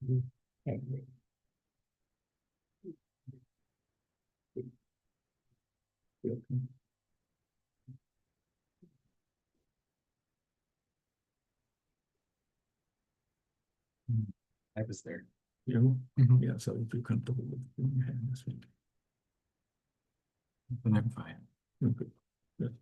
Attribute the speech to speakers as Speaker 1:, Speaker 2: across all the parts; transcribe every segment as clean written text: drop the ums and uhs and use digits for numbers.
Speaker 1: I was there.
Speaker 2: You, yeah, so if you're comfortable with doing your hand this week.
Speaker 1: Then I'm fine.
Speaker 2: Okay. Good.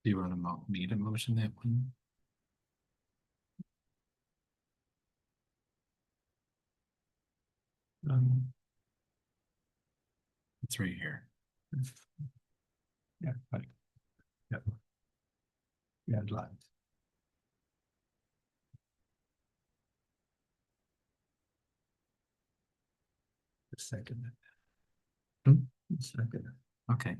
Speaker 1: Do you want to need a motion that one?
Speaker 2: Um,
Speaker 1: It's right here.
Speaker 2: yeah, right. Yep. Yeah, lines. The second. Second.
Speaker 1: Okay.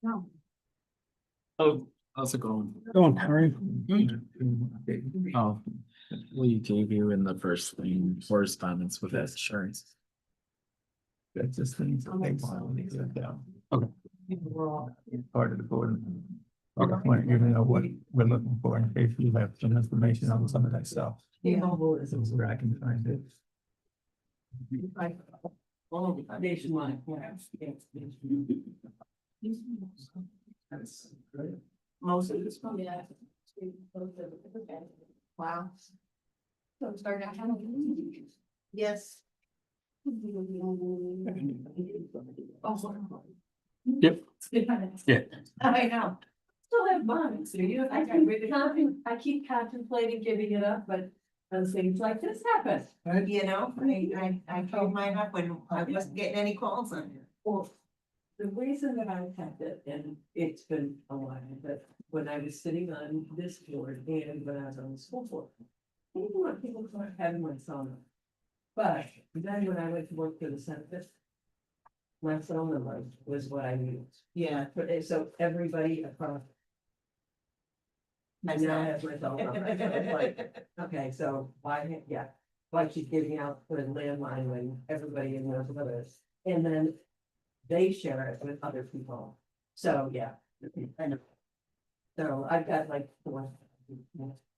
Speaker 3: No.
Speaker 1: Oh, how's it going?
Speaker 2: Going, Harry.
Speaker 1: Oh, we gave you in the first thing correspondence with insurance.
Speaker 2: That's just things that they want to get down.
Speaker 1: Okay.
Speaker 2: Part of the board. Okay. Want you to know what we're looking for in case you have some information on some of that stuff.
Speaker 3: Yeah.
Speaker 2: So where I can find it.
Speaker 3: Nationwide. Most of this. Yeah. Wow. So start out. Yes. Oh.
Speaker 1: Yep. Yeah.
Speaker 3: I know. Still have mine, so you, I keep contemplating giving it up, but when things like this happen, you know, I gave mine up when I wasn't getting any calls on it. Well, the reason that I kept it, and it's been a while, but when I was sitting on this board and when I was on the school board, people having my son. But then when I went to work for the census, my phone number was what I used. Yeah. So everybody across. I now have my phone number. So it's like, okay, so why, yeah, why she's giving out the landline when everybody in there with us, and then they share it with other people. So, yeah, I know. So I've got like four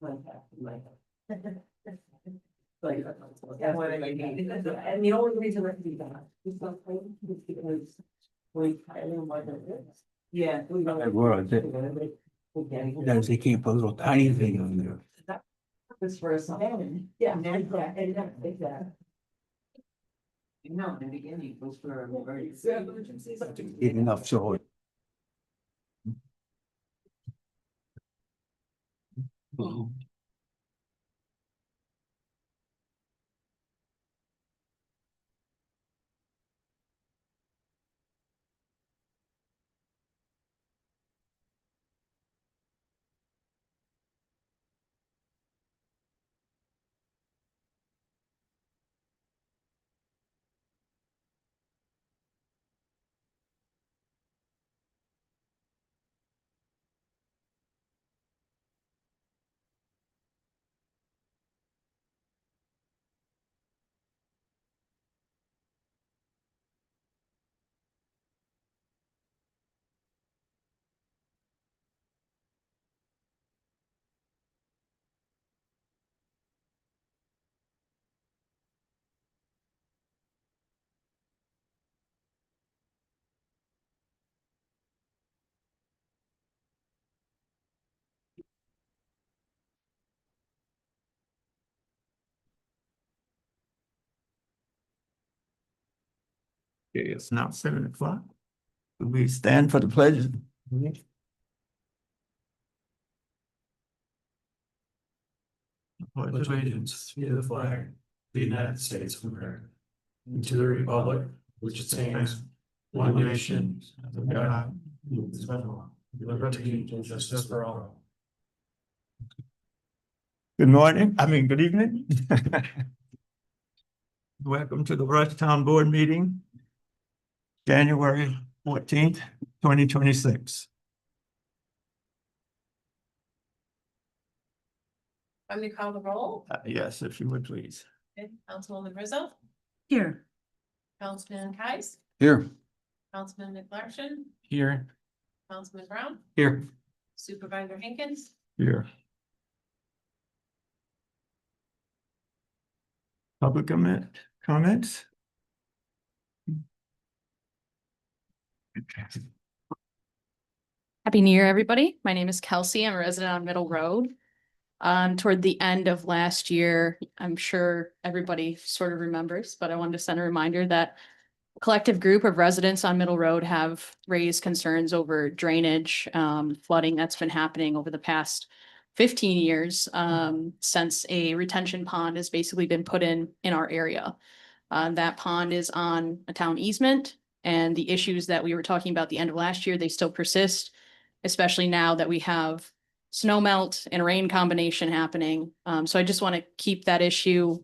Speaker 3: contacts in my head. Like, that's what I need. And the only reason I do that is something is because we, I don't want to. Yeah.
Speaker 2: Because they can't put a little tiny thing on there.
Speaker 3: It's for a song. Yeah, exactly. No, in the beginning, it was for emergencies.
Speaker 2: Get enough so. Okay, it's now 7 o'clock. We stand for the pledge.
Speaker 4: Pledge allegiance to the flag of the United States of America, and to the republic which stands one nation under God, indivisible, with liberty and justice for all.
Speaker 2: Good morning, good evening. Welcome to the Rushtown Board meeting, January 14th, 2026.
Speaker 3: I'm gonna call the roll.
Speaker 2: Yes, if you would please.
Speaker 3: Okay, Councilwoman Rizzo,
Speaker 5: Here.
Speaker 3: Councilman Kais,
Speaker 2: Here.
Speaker 3: Councilman McLaughlin,
Speaker 1: Here.
Speaker 3: Councilman Brown,
Speaker 2: Here.
Speaker 3: Supervisor Hankins.
Speaker 2: Here. Public comments?
Speaker 5: Happy New Year, everybody. My name is Kelsey. I'm a resident on Middle Road. Toward the end of last year, I'm sure everybody sort of remembers, but I wanted to send a reminder that a collective group of residents on Middle Road have raised concerns over drainage, flooding that's been happening over the past 15 years, since a retention pond has basically been put in our area. That pond is on a town easement, and the issues that we were talking about the end of last year, they still persist, especially now that we have snow melt and rain combination happening. So I just want to keep that issue,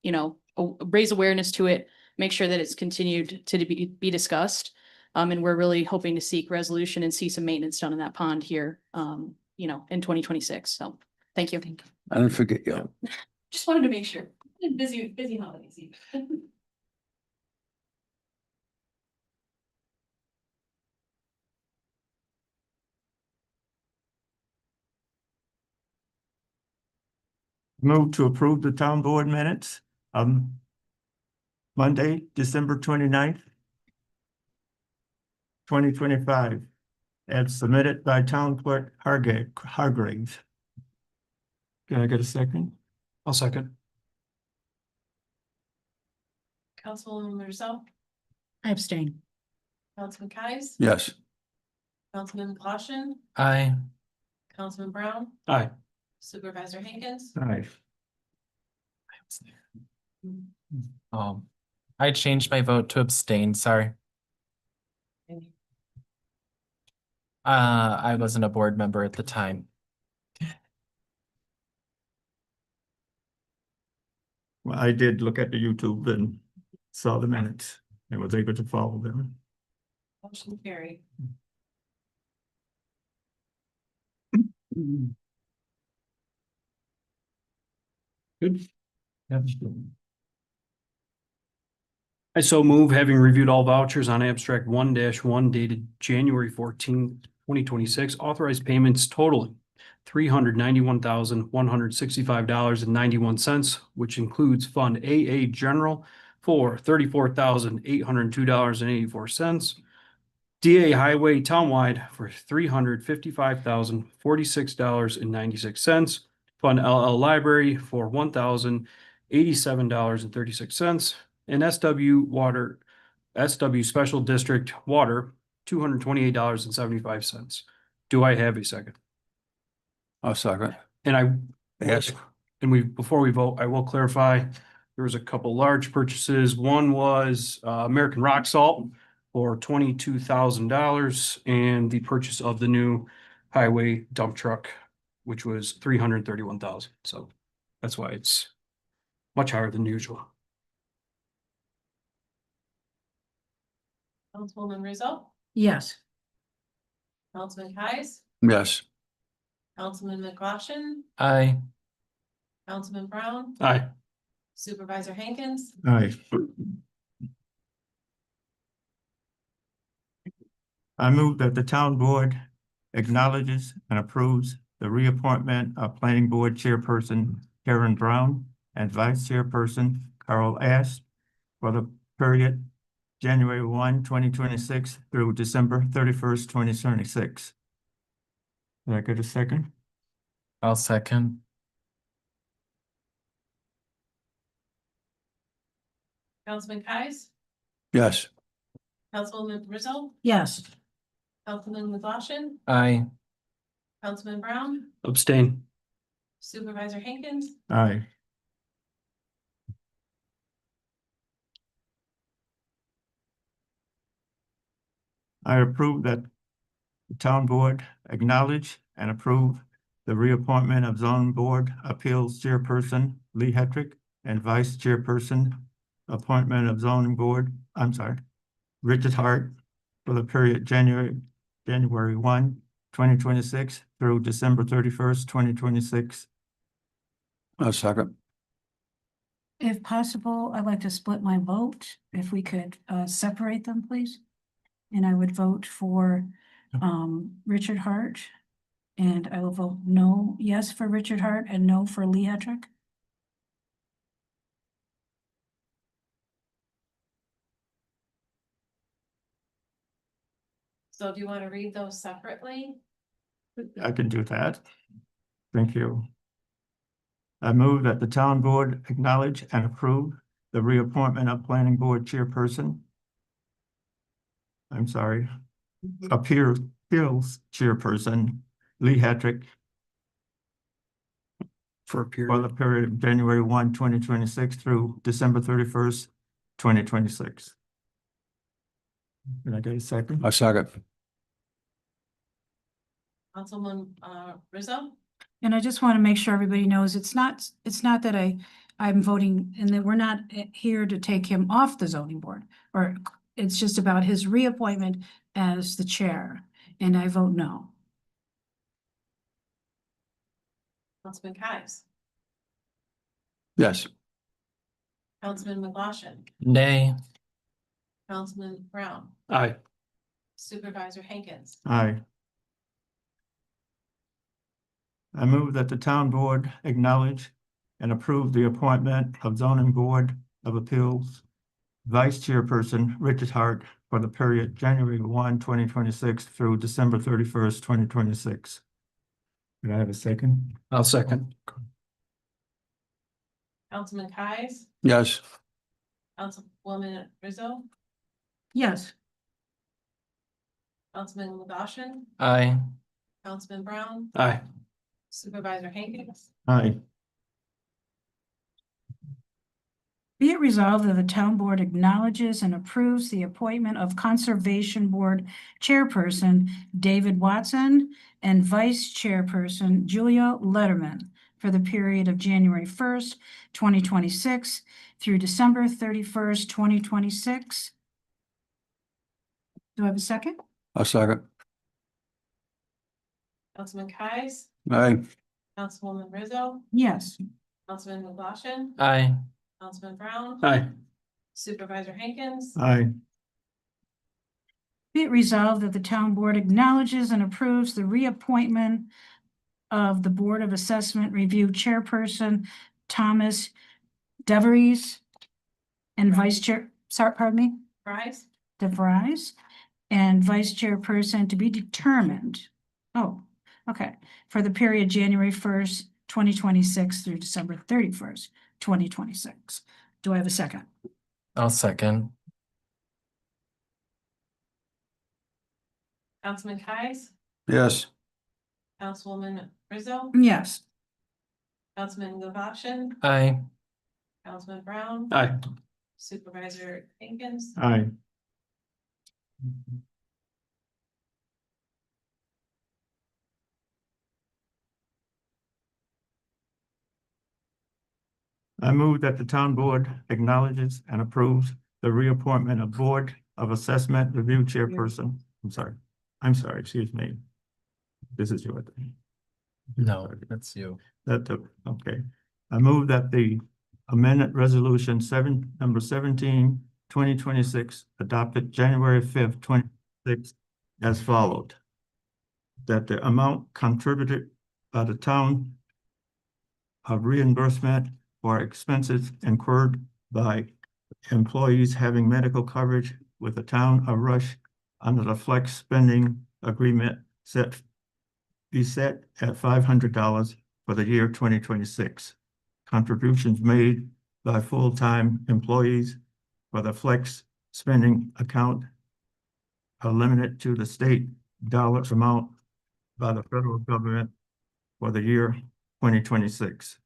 Speaker 5: raise awareness to it, make sure that it's continued to be discussed. And we're really hoping to seek resolution and see some maintenance done in that pond here, in 2026. So thank you.
Speaker 6: I don't forget you.
Speaker 5: Just wanted to make sure. Busy holiday season.
Speaker 2: Move to approve the town board minutes. Monday, December 29th, 2025, as submitted by Town Clerk Hargraves. Can I get a second?
Speaker 4: I'll second.
Speaker 3: Councilwoman Rizzo,
Speaker 5: I abstain.
Speaker 3: Councilman Kais,
Speaker 6: Yes.
Speaker 3: Councilman McLaughlin,
Speaker 1: Aye.
Speaker 3: Councilman Brown,
Speaker 4: Aye.
Speaker 3: Supervisor Hankins.
Speaker 2: Aye.
Speaker 1: I changed my vote to abstain, sorry. I wasn't a board member at the time.
Speaker 2: Well, I did look at the YouTube and saw the minutes and was able to follow them.
Speaker 3: Motion carried.
Speaker 4: Good. I so move, having reviewed all vouchers on abstract 1-1 dated January 14th, 2026, authorized payments totaling $391,165.91, which includes Fund AA General for $34,802.84. DA Highway Townwide for $355,046.96. Fund LL Library for $1,087.36. And SW Special District Water, $228.75. Do I have a second?
Speaker 6: I'll second.
Speaker 4: And
Speaker 6: Yes.
Speaker 4: before we vote, I will clarify, there was a couple large purchases. One was American Rock Salt for $22,000, and the purchase of the new highway dump truck, which was $331,000. So that's why it's much higher than usual.
Speaker 3: Councilwoman Rizzo,
Speaker 5: Yes.
Speaker 3: Councilman Kais,
Speaker 6: Yes.
Speaker 3: Councilman McLaughlin,
Speaker 1: Aye.
Speaker 3: Councilman Brown,
Speaker 4: Aye.
Speaker 3: Supervisor Hankins.
Speaker 2: Aye. I move that the town board acknowledges and approves the reappointment of planning board chairperson Karen Brown and vice chairperson Carl Ash for the period January 1, 2026 through December 31st, 2026. Did I get a second?
Speaker 1: I'll second.
Speaker 3: Councilman Kais,
Speaker 6: Yes.
Speaker 3: Councilwoman Rizzo,
Speaker 7: Yes.
Speaker 3: Councilman McLaughlin,
Speaker 1: Aye.
Speaker 3: Councilman Brown,
Speaker 4: Abstain.
Speaker 3: Supervisor Hankins,
Speaker 2: Aye. I approve that the town board acknowledge and approve the reappointment of zoning board appeals chairperson Lee Hetrick and vice chairperson appointment of zoning board, Richard Hart for the period January 1, 2026 through December 31st, 2026.
Speaker 6: I'll second.
Speaker 7: If possible, I'd like to split my vote, if we could separate them, please. And I would vote for Richard Hart. And I will vote no, yes for Richard Hart and no for Lee Hetrick.
Speaker 3: so do you want to read those separately?
Speaker 2: I can do that. Thank you. I move that the town board acknowledge and approve the reappointment of planning board chairperson. Appeals chairperson Lee Hetrick
Speaker 4: For a
Speaker 2: for
Speaker 4: period.
Speaker 2: the period of January 1, 2026 through December 31st, 2026. Can I get a second?
Speaker 6: I'll second.
Speaker 3: Councilman Rizzo,
Speaker 7: And I just want to make sure everybody knows it's not that I'm voting and that we're not here to take him off the zoning board. Or it's just about his reappointment as the chair, and I vote no.
Speaker 3: Councilman Kives,
Speaker 6: Yes.
Speaker 3: Councilman McLaughlin,
Speaker 1: Nay.
Speaker 3: Councilman Brown,
Speaker 4: Aye.
Speaker 3: Supervisor Hankins,
Speaker 2: Aye. I move that the town board acknowledge and approve the appointment of zoning board of appeals vice chairperson Richard Hart for the period January 1, 2026 through December 31st, 2026. Can I have a second?
Speaker 4: I'll second.
Speaker 3: Councilman Kives,
Speaker 6: Yes.
Speaker 3: Councilwoman Rizzo,
Speaker 7: Yes.
Speaker 3: Councilman McLaughlin,
Speaker 1: Aye.
Speaker 3: Councilman Brown,
Speaker 4: Aye.
Speaker 3: Supervisor Hankins,
Speaker 2: Aye.
Speaker 7: Be it resolved that the town board acknowledges and approves the appointment of Conservation Board Chairperson David Watson and Vice Chairperson Julia Letterman for the period of January 1st, 2026 through December 31st, 2026. Do I have a second?
Speaker 6: I'll second.
Speaker 3: Councilman Kives,
Speaker 6: Aye.
Speaker 3: Councilwoman Rizzo,
Speaker 7: Yes.
Speaker 3: Councilman McLaughlin,
Speaker 1: Aye.
Speaker 3: Councilman Brown,
Speaker 4: Aye.
Speaker 3: Supervisor Hankins,
Speaker 2: Aye.
Speaker 7: Be it resolved that the town board acknowledges and approves the reappointment of the Board of Assessment Review Chairperson Thomas DeVries and Vice Chair, pardon me,
Speaker 3: Kives,
Speaker 7: DeVries and Vice Chairperson to be determined. Oh, okay, for the period January 1st, 2026 through December 31st, 2026. Do I have a second?
Speaker 1: I'll second.
Speaker 3: Councilman Kives,
Speaker 6: Yes.
Speaker 3: Councilwoman Rizzo,
Speaker 7: Yes.
Speaker 3: Councilman McLaughlin,
Speaker 1: Aye.
Speaker 3: Councilman Brown,
Speaker 4: Aye.
Speaker 3: Supervisor Hankins,
Speaker 2: Aye. I move that the town board acknowledges and approves the reappointment of Board of Assessment Review Chairperson. I'm sorry, excuse me. This is your thing.
Speaker 1: No, that's you.
Speaker 2: Okay. I move that the amendment resolution number 17, 2026, adopted January 5th, 2026, as followed. That the amount contributed by the town of reimbursement for expenses incurred by employees having medical coverage with the town of Rush under the flex spending agreement be set at $500 for the year 2026. Contributions made by full-time employees for the flex spending account are limited to the state dollar amount by the federal government for the year 2026.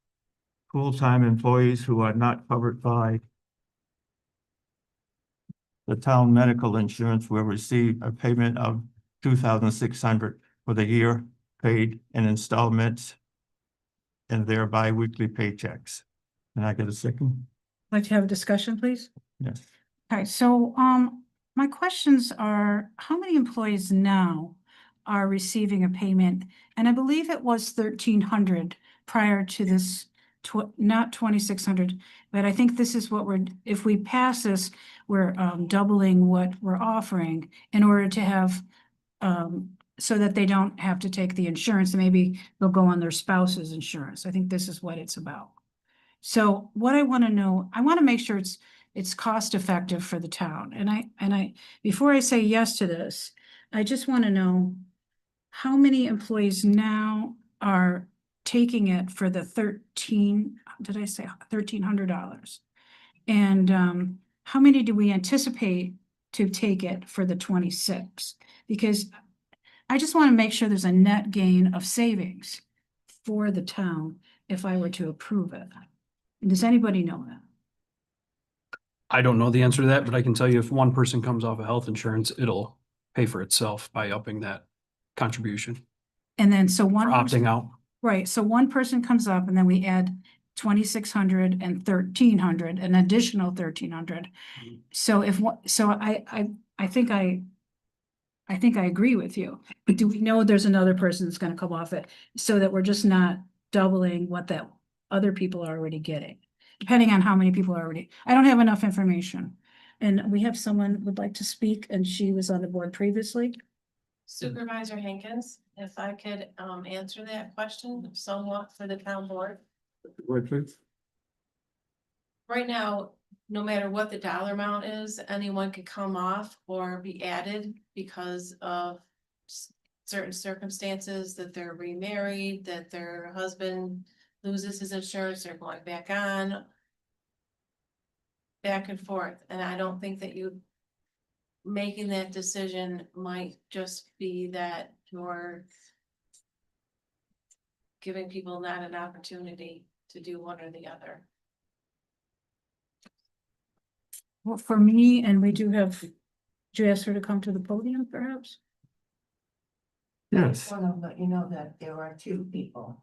Speaker 2: Full-time employees who are not covered by the town medical insurance will receive a payment of $2,600 for the year paid in installments and their bi-weekly paychecks. Can I get a second?
Speaker 7: Like to have a discussion, please?
Speaker 2: Yes.
Speaker 7: Okay, so, my questions are, how many employees now are receiving a payment? And I believe it was 1,300 prior to this, not 2,600. But I think this is what if we pass this, we're, doubling what we're offering in order to have, so that they don't have to take the insurance, and maybe they'll go on their spouse's insurance. I think this is what it's about. So what I want to know, I want to make sure it's cost effective for the town. And I, before I say yes to this, I just want to know how many employees now are taking it for the $1,300? And how many do we anticipate to take it for the 26? Because I just want to make sure there's a net gain of savings for the town if I were to approve it. Does anybody know that?
Speaker 4: I don't know the answer to that, but I can tell you if one person comes off of health insurance, it'll pay for itself by upping that contribution
Speaker 7: And then, so
Speaker 4: or
Speaker 7: one,
Speaker 4: opting out.
Speaker 7: right, so one person comes up and then we add 2,600 and 1,300, an additional 1,300. So if one, so I think I agree with you, but do we know there's another person that's gonna come off it so that we're just not doubling what that other people are already getting? Depending on how many people are already, I don't have enough information. And we have someone would like to speak, and she was on the board previously.
Speaker 8: Supervisor Hankins, if I could answer that question somewhat for the town board.
Speaker 2: Wait, please.
Speaker 8: Right now, no matter what the dollar amount is, anyone could come off or be added because of certain circumstances, that they're remarried, that their husband loses his insurance, they're going back on. Back and forth, and I don't think that you making that decision might just be that you're giving people not an opportunity to do one or the other.
Speaker 7: Well, for me, and we do have, do you ask her to come to the podium perhaps?
Speaker 2: Yes.
Speaker 3: Want to let you know that there are 2 people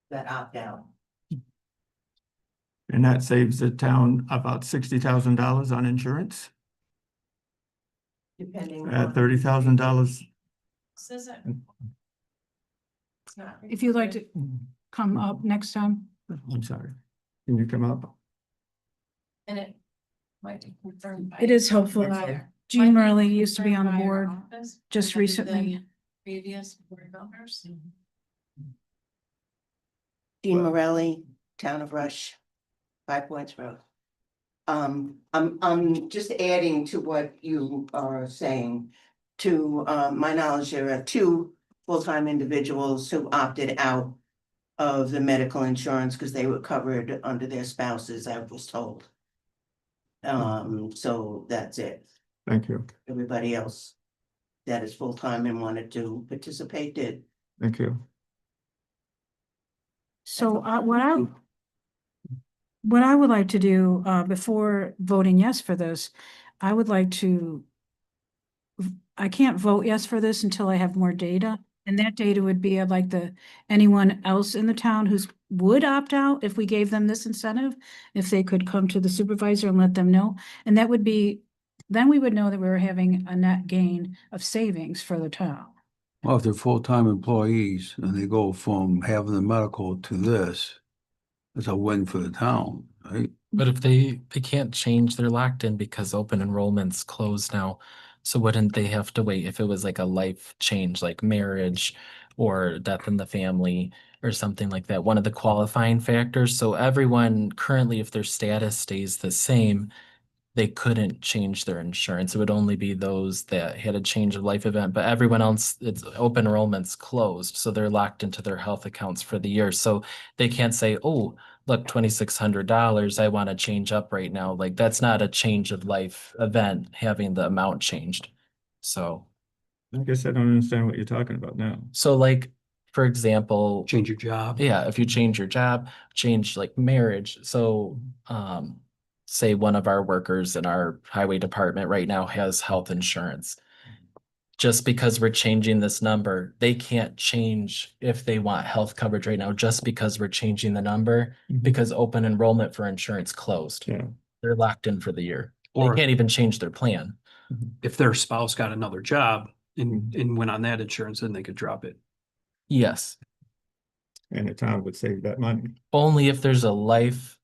Speaker 3: that opt out.
Speaker 2: And that saves the town about $60,000 on insurance
Speaker 3: Depending
Speaker 2: at
Speaker 3: on.
Speaker 2: $30,000.
Speaker 8: This is it. It's not.
Speaker 7: If you'd like to come up next time.
Speaker 2: I'm sorry. Can you come up?
Speaker 8: And it might be confirmed. by-
Speaker 7: It is helpful.
Speaker 8: by our-
Speaker 7: Jean
Speaker 8: might be
Speaker 7: Morley used to be on the
Speaker 8: confirmed by our
Speaker 7: board
Speaker 8: office
Speaker 7: just
Speaker 8: rather
Speaker 7: recently.
Speaker 8: than Previous board members.
Speaker 3: Dean Morelli, Town of Rush, 5 Points Road. I'm just adding to what you are saying. To my knowledge, there are 2 full-time individuals who opted out of the medical insurance because they were covered under their spouses, I was told. So that's it.
Speaker 2: Thank you.
Speaker 3: Everybody else that is full-time and wanted to participate did.
Speaker 2: Thank you.
Speaker 7: So what I would like to do, before voting yes for this, I would like to, I can't vote yes for this until I have more data. And that data would be, I'd like anyone else in the town who's would opt out if we gave them this incentive, if they could come to the supervisor and let them know. And that would be, then we would know that we were having a net gain of savings for the town.
Speaker 6: Well, if they're full-time employees and they go from having the medical to this, it's a win for the town, right?
Speaker 1: But if they can't change, they're locked in because open enrollment's closed now. So wouldn't they have to wait if it was like a life change, like marriage or death in the family or something like that, one of the qualifying factors? So everyone currently, if their status stays the same, they couldn't change their insurance. It would only be those that had a change of life event, but everyone else, it's open enrollment's closed. So they're locked into their health accounts for the year. So they can't say, oh, look, $2,600, I want to change up right now. Like that's not a change of life event, having the amount changed. So,
Speaker 2: I guess I don't understand what you're talking about now.
Speaker 1: so like, for example,
Speaker 4: Change your job.
Speaker 1: yeah, if you change your job, change like marriage. So, say one of our workers in our highway department right now has health insurance. Just because we're changing this number, they can't change if they want health coverage right now, just because we're changing the number, because open enrollment for insurance closed.
Speaker 2: Yeah.
Speaker 1: They're locked in for the year. They
Speaker 4: Or
Speaker 1: can't even change their plan.
Speaker 4: if their spouse got another job and went on that insurance, then they could drop it.
Speaker 1: Yes,
Speaker 2: And the town would save that money.
Speaker 1: only if there's a life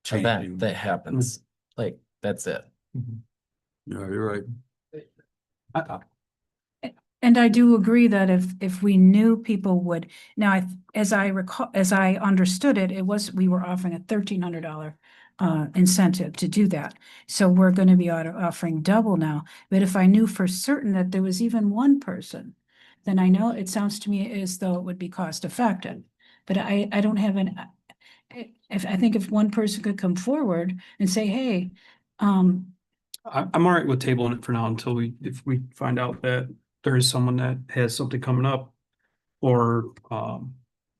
Speaker 6: Changing.
Speaker 1: event that happens. Like, that's it.
Speaker 6: Yeah, you're right.
Speaker 7: And I do agree that if we knew people would, now, as I recall, as I understood it, we were offering a $1,300 incentive to do that. So we're going to be offering double now. But if I knew for certain that there was even one person, then I know it sounds to me as though it would be cost effective. But I don't have I think if one person could come forward and say, hey,
Speaker 4: I'm all right with tabling it for now until if we find out that there is someone that has something coming up. Or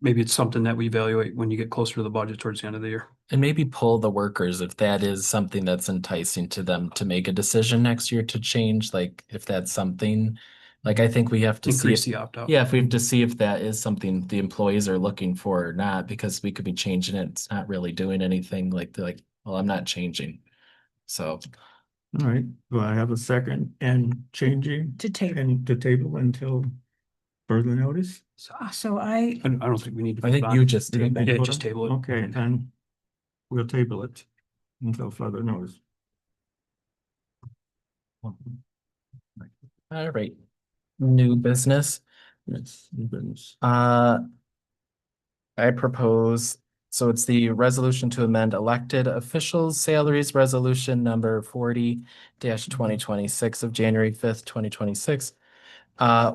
Speaker 4: maybe it's something that we evaluate when you get closer to the budget towards the end of the year.
Speaker 1: And maybe pull the workers if that is something that's enticing to them to make a decision next year to change, like if that's something, like I think we have to see.
Speaker 4: Increase the opt-out.
Speaker 1: Yeah, if we have to see if that is something the employees are looking for or not, because we could be changing it. It's not really doing anything, like they're like, well, I'm not changing. So,
Speaker 2: All right, do I have a second and changing
Speaker 7: to table.
Speaker 2: and to table until further notice?
Speaker 7: So I,
Speaker 4: I don't think we need to.
Speaker 1: I think
Speaker 4: vote on
Speaker 1: you
Speaker 4: it.
Speaker 1: just
Speaker 2: You think
Speaker 1: tabled.
Speaker 2: they
Speaker 4: Yeah,
Speaker 2: vote
Speaker 4: just
Speaker 2: on-
Speaker 4: table it.
Speaker 2: Okay, then we'll table it until further notice.
Speaker 1: All right. New business.
Speaker 2: Yes, new business.
Speaker 1: I propose, so it's the resolution to amend elected officials salaries resolution number 40-2026 of January 5th, 2026.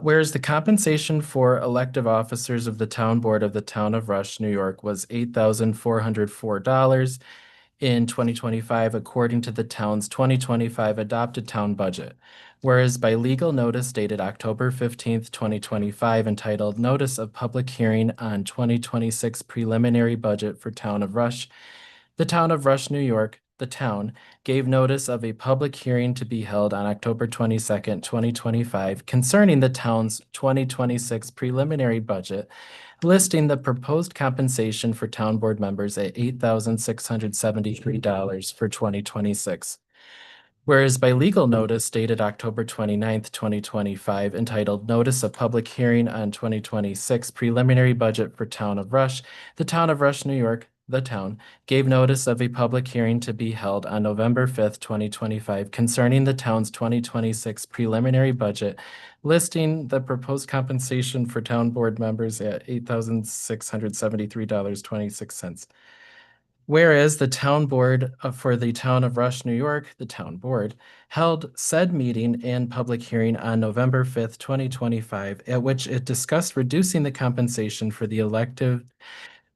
Speaker 1: Whereas the compensation for elective officers of the town board of the town of Rush, New York was $8,404 in 2025, according to the town's 2025 adopted town budget. Whereas by legal notice dated October 15th, 2025, entitled Notice of Public Hearing on 2026 Preliminary Budget for Town of Rush, the town of Rush, New York, the town, gave notice of a public hearing to be held on October 22nd, 2025, concerning the town's 2026 preliminary budget, listing the proposed compensation for town board members at $8,673 for 2026. Whereas by legal notice dated October 29th, 2025, entitled Notice of Public Hearing on 2026 Preliminary Budget for Town of Rush, the town of Rush, New York, the town, gave notice of a public hearing to be held on November 5th, 2025, concerning the town's 2026 preliminary budget, listing the proposed compensation for town board members at $8,673.26. Whereas the town board for the town of Rush, New York, the town board, held said meeting and public hearing on November 5th, 2025, at which it discussed reducing the compensation for the elective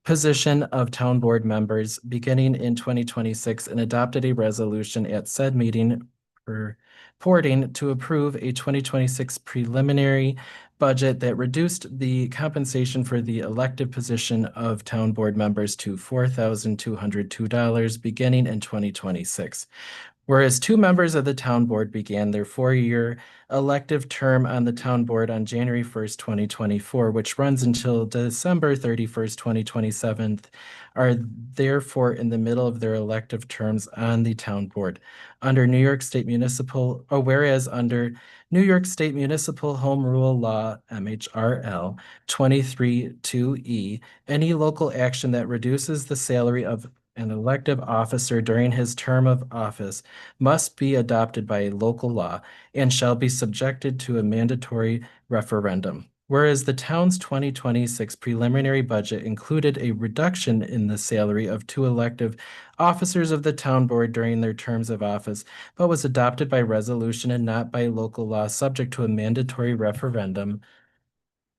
Speaker 1: position of town board members beginning in 2026 and adopted a resolution at said meeting purporting to approve a 2026 preliminary budget that reduced the compensation for the elective position of town board members to $4,202 beginning in 2026. Whereas two members of the town board began their 4-year elective term on the town board on January 1st, 2024, which runs until December 31st, 2027, are therefore in the middle of their elective terms on the town board. Under New York State Municipal, or whereas under New York State Municipal Home Rule Law, MHRL 23-2E, any local action that reduces the salary of an elective officer during his term of office must be adopted by a local law and shall be subjected to a mandatory referendum. Whereas the town's 2026 preliminary budget included a reduction in the salary of two elective officers of the town board during their terms of office, but was adopted by resolution and not by local law, subject to a mandatory referendum.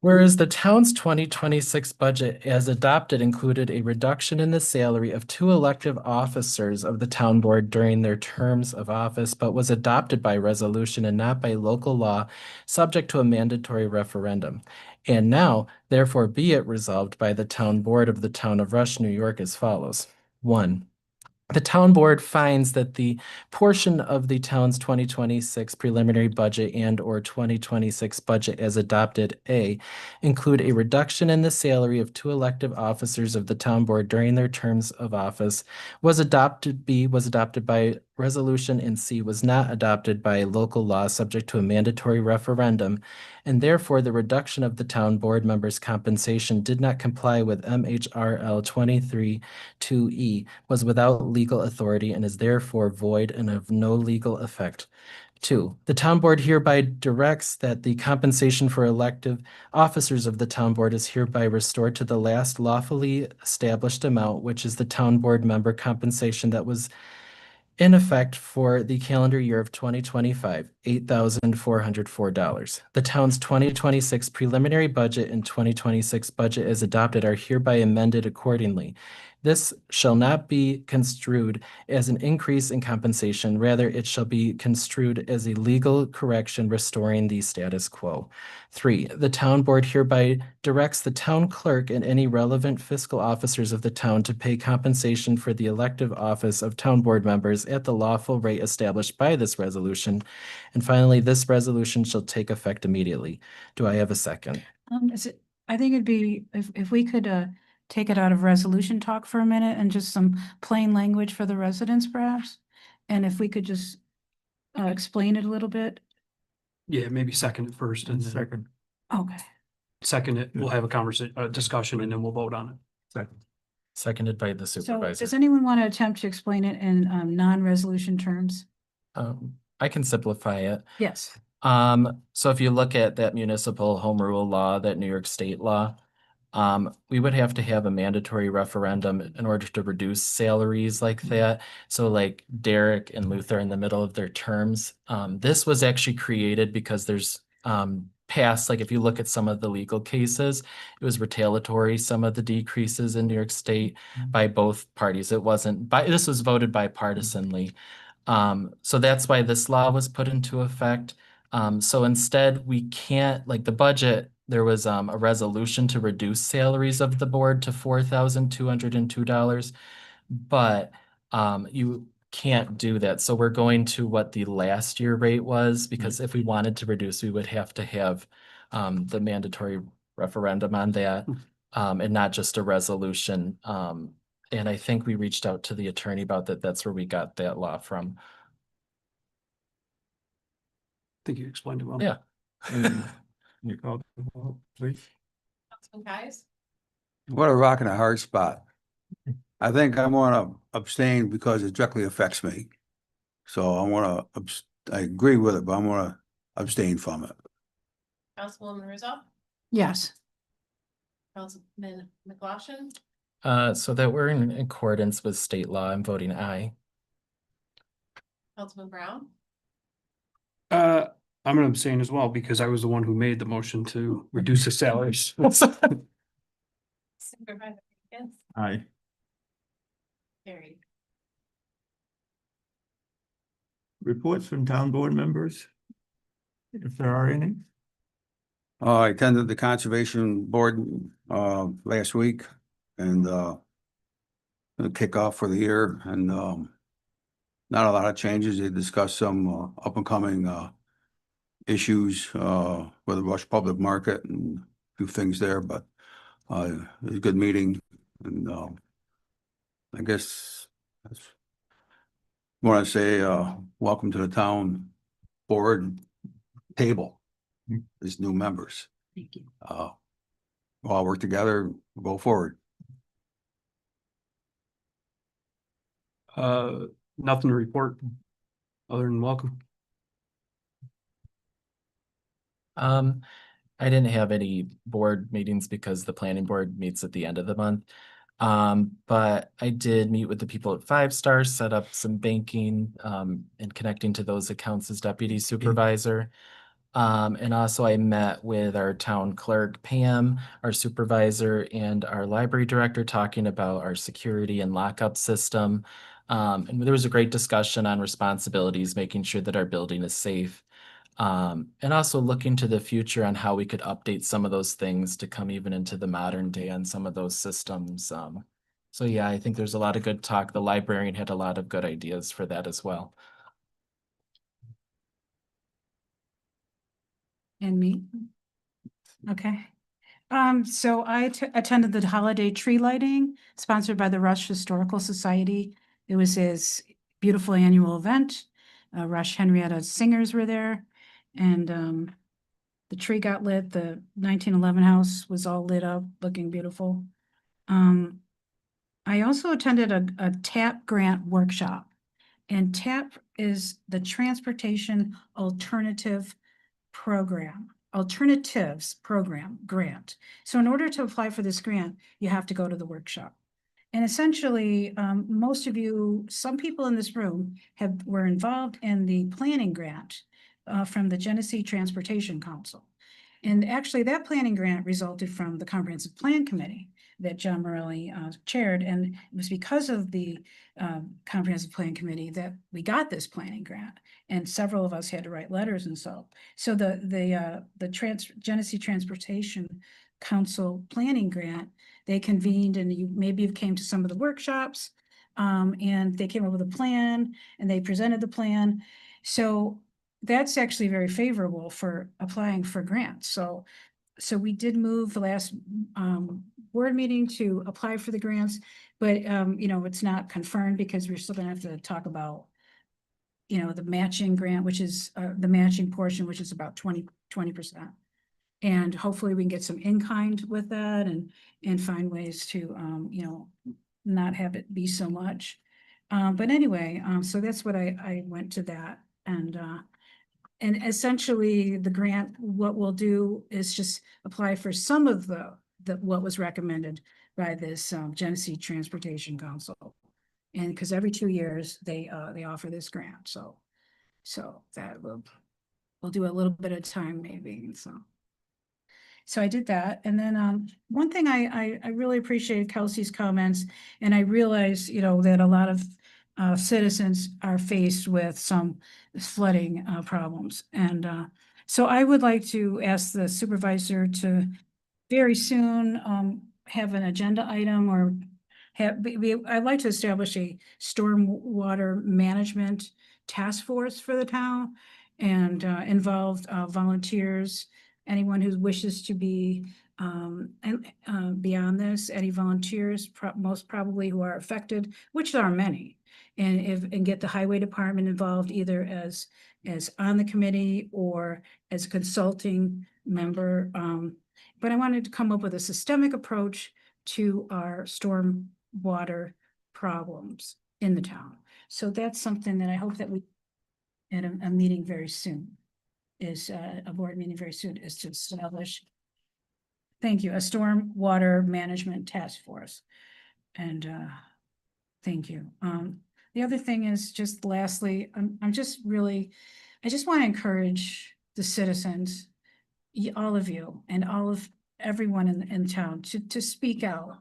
Speaker 1: Whereas the town's 2026 budget as adopted included a reduction in the salary of 2 elective officers of the town board during their terms of office, but was adopted by resolution and not by local law, subject to a mandatory referendum. And now, therefore, be it resolved by the town board of the town of Rush, New York as follows. 1. The town board finds that the portion of the town's 2026 preliminary budget and/or 2026 budget as adopted, A, include a reduction in the salary of 2 elective officers of the town board during their terms of office, was adopted, B, was adopted by resolution, and C, was not adopted by local law subject to a mandatory referendum, and therefore the reduction of the town board members' compensation did not comply with MHRL 23-2E, was without legal authority and is therefore void and of no legal effect. 2. The town board hereby directs that the compensation for elective officers of the town board is hereby restored to the last lawfully established amount, which is the town board member compensation that was in effect for the calendar year of 2025, $8,404. The town's 2026 preliminary budget and 2026 budget as adopted are hereby amended accordingly. This shall not be construed as an increase in compensation, rather it shall be construed as a legal correction restoring the status quo. 3. The town board hereby directs the town clerk and any relevant fiscal officers of the town to pay compensation for the elective office of town board members at the lawful rate established by this resolution. And finally, this resolution shall take effect immediately. Do I have a second?
Speaker 7: I think it'd be, if we could, take it out of resolution talk for a minute and just some plain language for the residents perhaps. And if we could just, explain it a little bit.
Speaker 4: Yeah, maybe second it first and then
Speaker 2: Second.
Speaker 7: Okay.
Speaker 4: second it, we'll have a conversation, discussion and then we'll vote on it.
Speaker 2: Second.
Speaker 1: Seconded by the
Speaker 7: So
Speaker 1: supervisor.
Speaker 7: does anyone want to attempt to explain it in, non-resolution terms?
Speaker 1: I can simplify it.
Speaker 7: Yes.
Speaker 1: So if you look at that municipal home rule law, that New York State law, we would have to have a mandatory referendum in order to reduce salaries like that. So like Derek and Luther in the middle of their terms, this was actually created because there's past, like if you look at some of the legal cases, it was retaliatory, some of the decreases in New York State by both parties. It wasn't this was voted bipartisanly. So that's why this law was put into effect. So instead, we can't, like the budget, there was a resolution to reduce salaries of the board to $4,202, but you can't do that. So we're going to what the last year rate was, because if we wanted to reduce, we would have to have the mandatory referendum on that, and not just a resolution. And I think we reached out to the attorney about that. That's where we got that law from.
Speaker 4: I think you explained it well.
Speaker 1: Yeah.
Speaker 2: You call the vote, please.
Speaker 8: Councilman Guys,
Speaker 6: What a rock and a hard spot. I think I want to abstain because it directly affects me. So I want to, I agree with it, but I want to abstain from it.
Speaker 8: Councilwoman Rizzo,
Speaker 7: Yes.
Speaker 8: Councilman McLaughlin,
Speaker 1: So that we're in accordance with state law, I'm voting aye.
Speaker 8: Councilman Brown,
Speaker 4: I'm gonna abstain as well because I was the one who made the motion to reduce the salaries.
Speaker 8: Supervisor Jenkins,
Speaker 2: Aye.
Speaker 8: carried.
Speaker 2: Reports from town board members? If there are any?
Speaker 6: I attended the conservation board last week and the kickoff for the year and not a lot of changes. They discussed some up and coming issues for the Rush Public Market and a few things there, but it was a good meeting and I guess that's want to say welcome to the town board table as new members.
Speaker 7: Thank you.
Speaker 6: We'll all work together, we'll go forward.
Speaker 4: Nothing to report other than welcome.
Speaker 1: I didn't have any board meetings because the planning board meets at the end of the month. But I did meet with the people at 5 Stars, set up some banking, and connecting to those accounts as deputy supervisor. And also I met with our town clerk, Pam, our supervisor, and our library director talking about our security and lockup system. And there was a great discussion on responsibilities, making sure that our building is safe. And also looking to the future on how we could update some of those things to come even into the modern day on some of those systems. So yeah, I think there's a lot of good talk. The librarian had a lot of good ideas for that as well.
Speaker 7: And me? Okay. So I attended the holiday tree lighting sponsored by the Rush Historical Society. It was his beautiful annual event. Rush Henrietta singers were there, and the tree got lit. The 1911 house was all lit up, looking beautiful. I also attended a TAP grant workshop, and TAP is the Transportation Alternatives Program grant. So in order to apply for this grant, you have to go to the workshop. And essentially, most of you, some people in this room were involved in the planning grant from the Genesee Transportation Council. And actually, that planning grant resulted from the Comprehensive Plan Committee that John Morelli chaired. And it was because of the Comprehensive Plan Committee that we got this planning grant. And several of us had to write letters and so. So the Genesee Transportation Council planning grant, they convened, and maybe you came to some of the workshops, and they came up with a plan and they presented the plan. So that's actually very favorable for applying for grants. So we did move the last board meeting to apply for the grants, but it's not confirmed because we're still gonna have to talk about the matching grant, which is the matching portion, which is about 20%. And hopefully we can get some in-kind with that and find ways to not have it be so much. But anyway, so that's what I went to that. And essentially the grant, what we'll do is just apply for some of the what was recommended by this Genesee Transportation Council. And because every 2 years they offer this grant. So that we'll do a little bit of time maybe. So I did that. And then one thing I really appreciated Kelsey's comments, and I realized, that a lot of citizens are faced with some flooding problems. And so I would like to ask the supervisor to very soon have an agenda item or I'd like to establish a stormwater management task force for the town and involve volunteers, anyone who wishes to be beyond this, any volunteers, most probably who are affected, which there are many, and get the highway department involved either as on the committee or as a consulting member. But I wanted to come up with a systemic approach to our stormwater problems in the town. So that's something that I hope that we, at a meeting very soon, is a board meeting very soon, is to establish, thank you, a stormwater management task force. And thank you. The other thing is just lastly, I just want to encourage the citizens, all of you and everyone in town to speak out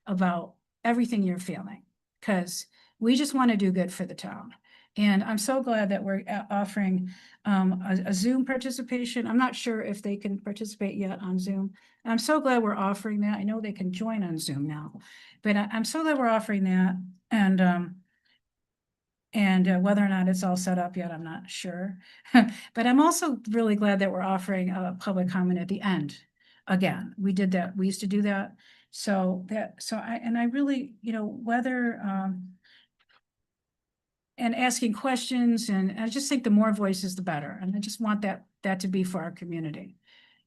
Speaker 7: about everything you're feeling, because we just want to do good for the town. And I'm so glad that we're offering a Zoom participation. I'm not sure if they can participate yet on Zoom. I'm so glad we're offering that. I know they can join on Zoom now, but I'm so glad we're offering that. And whether or not it's all set up yet, I'm not sure. But I'm also really glad that we're offering a public comment at the end. Again, we did that. We used to do that. I really, whether, and asking questions, and I just think the more voices, the better. And I just want that to be for our community.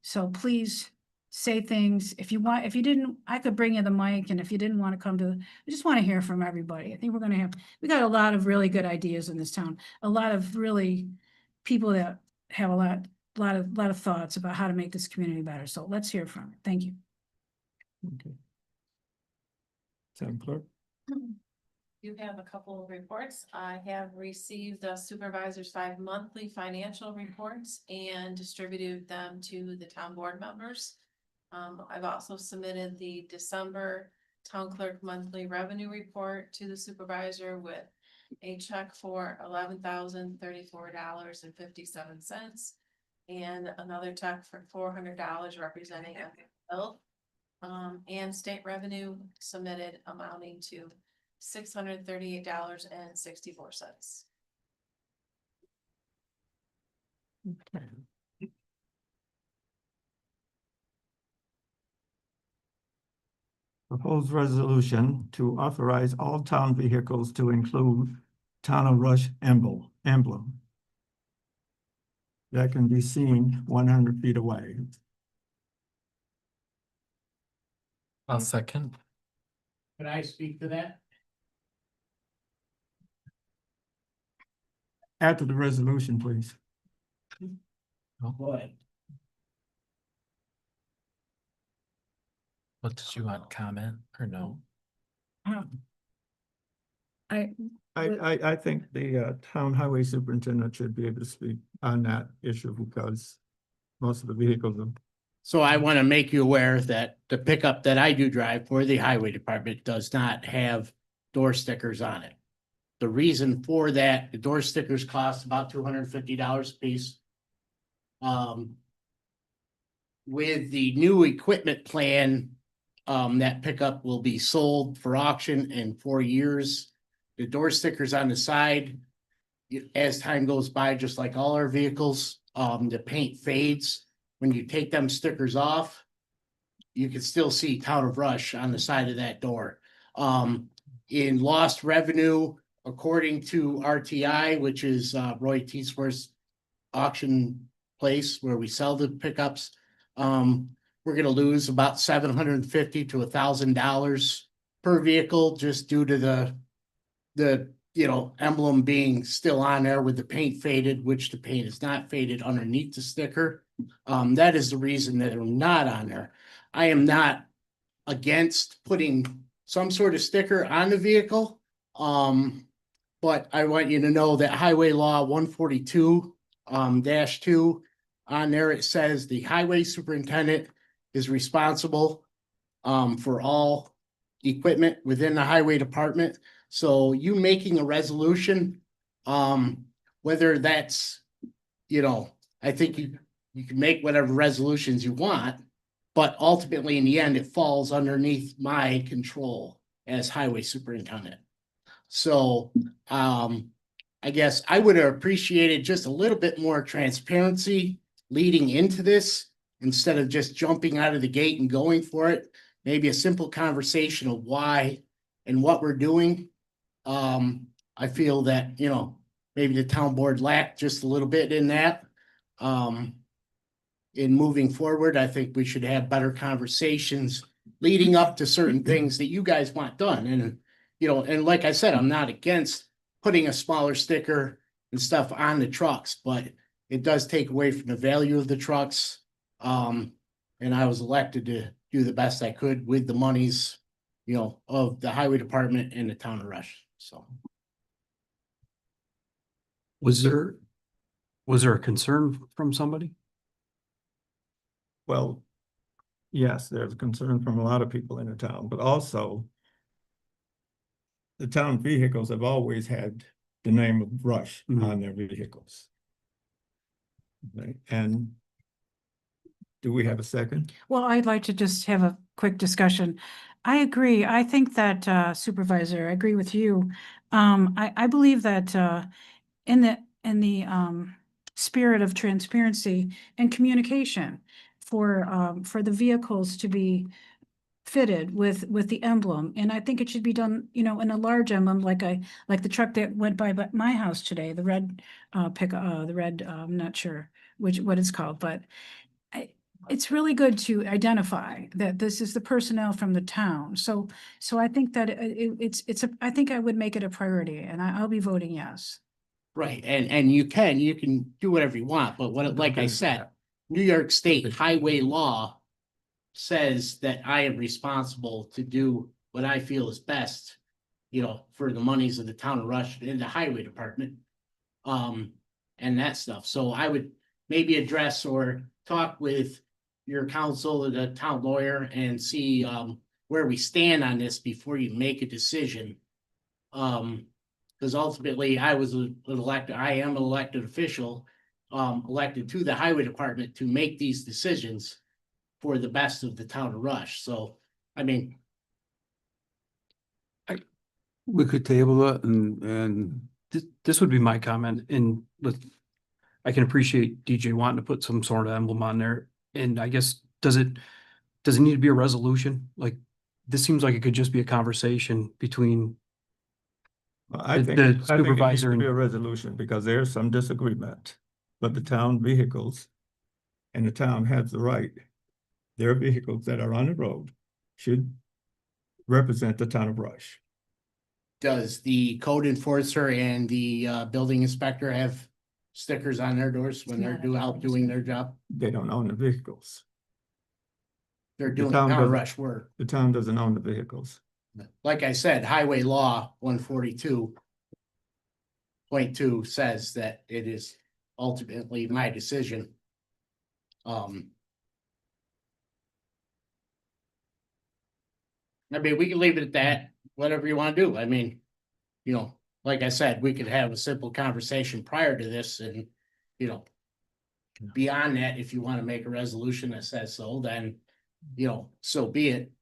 Speaker 7: So please say things. If you didn't, I could bring you the mic, and if you didn't want to come to, I just want to hear from everybody. I think we got a lot of really good ideas in this town. A lot of really people that have a lot of thoughts about how to make this community better. So let's hear from it. Thank you.
Speaker 2: Okay. Madam Clerk?
Speaker 8: You have a couple of reports. I have received the supervisor's 5 monthly financial reports and distributed them to the town board members. I've also submitted the December town clerk monthly revenue report to the supervisor with a check for $11,034.57 and another check for $400 representing a bill. And state revenue submitted amounting to $638.64.
Speaker 2: Proposed resolution to authorize all town vehicles to include Town of Rush emblem. That can be seen 100 feet away.
Speaker 1: I'll second.
Speaker 9: Can I speak to that?
Speaker 2: After the resolution, please.
Speaker 9: Go ahead.
Speaker 1: What did you want, comment or no?
Speaker 2: I think the town highway superintendent should be able to speak on that issue because most of the vehicles are.
Speaker 9: So I want to make you aware that the pickup that I do drive for the highway department does not have door stickers on it. The reason for that, the door stickers cost about $250 a piece. With the new equipment plan, that pickup will be sold for auction in 4 years. The door stickers on the side, as time goes by, just like all our vehicles, the paint fades. When you take them stickers off, you can still see Town of Rush on the side of that door. In lost revenue, according to RTI, which is Roy Teesworth's auction place where we sell the pickups, we're gonna lose about $750 to $1,000 per vehicle just due to the emblem being still on there with the paint faded, which the paint is not faded underneath the sticker. That is the reason that they're not on there. I am not against putting some sort of sticker on the vehicle. But I want you to know that Highway Law 142 -2, on there it says the highway superintendent is responsible for all equipment within the highway department. So you making a resolution, whether that's, I think you can make whatever resolutions you want, but ultimately in the end, it falls underneath my control as highway superintendent. So, I guess I would have appreciated just a little bit more transparency leading into this instead of just jumping out of the gate and going for it. Maybe a simple conversation of why and what we're doing. I feel that, maybe the town board lacked just a little bit in that. In moving forward, I think we should have better conversations leading up to certain things that you guys want done. And, and like I said, I'm not against putting a smaller sticker and stuff on the trucks, but it does take away from the value of the trucks. And I was elected to do the best I could with the monies, of the highway department and the town of Rush. So.
Speaker 4: Was there a concern from somebody?
Speaker 2: Well, yes, there's concern from a lot of people in the town, but also the town vehicles have always had the name of Rush on their vehicles. Okay, and do we have a second?
Speaker 7: Well, I'd like to just have a quick discussion. I agree. I think that Supervisor, I agree with you. I believe that in the spirit of transparency and communication for the vehicles to be fitted with the emblem, and I think it should be done, in a large emblem like the truck that went by my house today, the red I'm not sure what it's called, but it's really good to identify that this is the personnel from the town. So I think that I think I would make it a priority, and I'll be voting yes.
Speaker 9: Right, and you can do whatever you want, but like I said, New York State highway law says that I am responsible to do what I feel is best you know, for the monies of the town of Rush in the highway department. And that stuff. So I would maybe address or talk with your counsel, the town lawyer, and see, where we stand on this before you make a decision. Because ultimately I was I am an elected official, elected to the highway department to make these decisions for the best of the town of Rush. So, I mean,
Speaker 6: We could table it and
Speaker 4: This would be my comment and I can appreciate DJ wanting to put some sort of emblem on there. And I guess, does it need to be a resolution? Like, this seems like it could just be a conversation between,
Speaker 2: I
Speaker 4: The-
Speaker 2: think,
Speaker 4: the
Speaker 2: I think it needs
Speaker 4: supervisor
Speaker 2: to be
Speaker 4: and-
Speaker 2: a resolution because there's some disagreement. But the town vehicles and the town has the right, their vehicles that are on the road should represent the town of Rush.
Speaker 9: does the code enforcer and the building inspector have stickers on their doors when they're doing their job?
Speaker 2: They don't own the vehicles.
Speaker 9: They're
Speaker 2: The
Speaker 9: doing
Speaker 2: town
Speaker 9: town of
Speaker 2: doesn't-
Speaker 9: Rush work.
Speaker 2: The town doesn't own the vehicles.
Speaker 9: Like I said, highway law 142.2 says that it is ultimately my decision. I mean, we can leave it at that, whatever you want to do. I mean, you know, like I said, we could have a simple conversation prior to this and, you know, beyond that, if you want to make a resolution that says so, then, you know, so be it.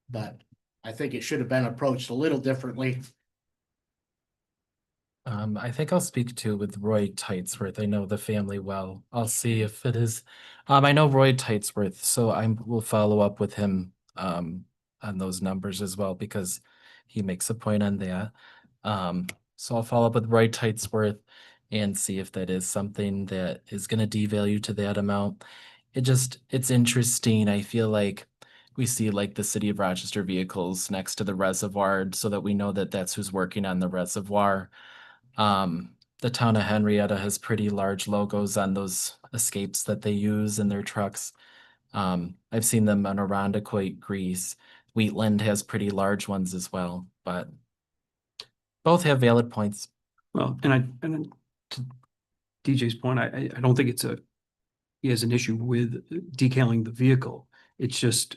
Speaker 9: But I think it should have been approached a little differently.
Speaker 1: I think I'll speak to with Roy Tightsworth. I know the family well. I'll see if it is. I know Roy Tightsworth, so I will follow up with him on those numbers as well because he makes a point on that. So I'll follow up with Roy Tightsworth and see if that is something that is going to devalue to that amount. It's interesting. I feel like we see like the city of Rochester vehicles next to the reservoir so that we know that that's who's working on the reservoir. The town of Henrietta has pretty large logos on those escapes that they use in their trucks. I've seen them on Irondequoit, Greece. Wheatland has pretty large ones as well, but both have valid points.
Speaker 4: well, and then to DJ's point, I don't think he has an issue with decaling the vehicle. It's just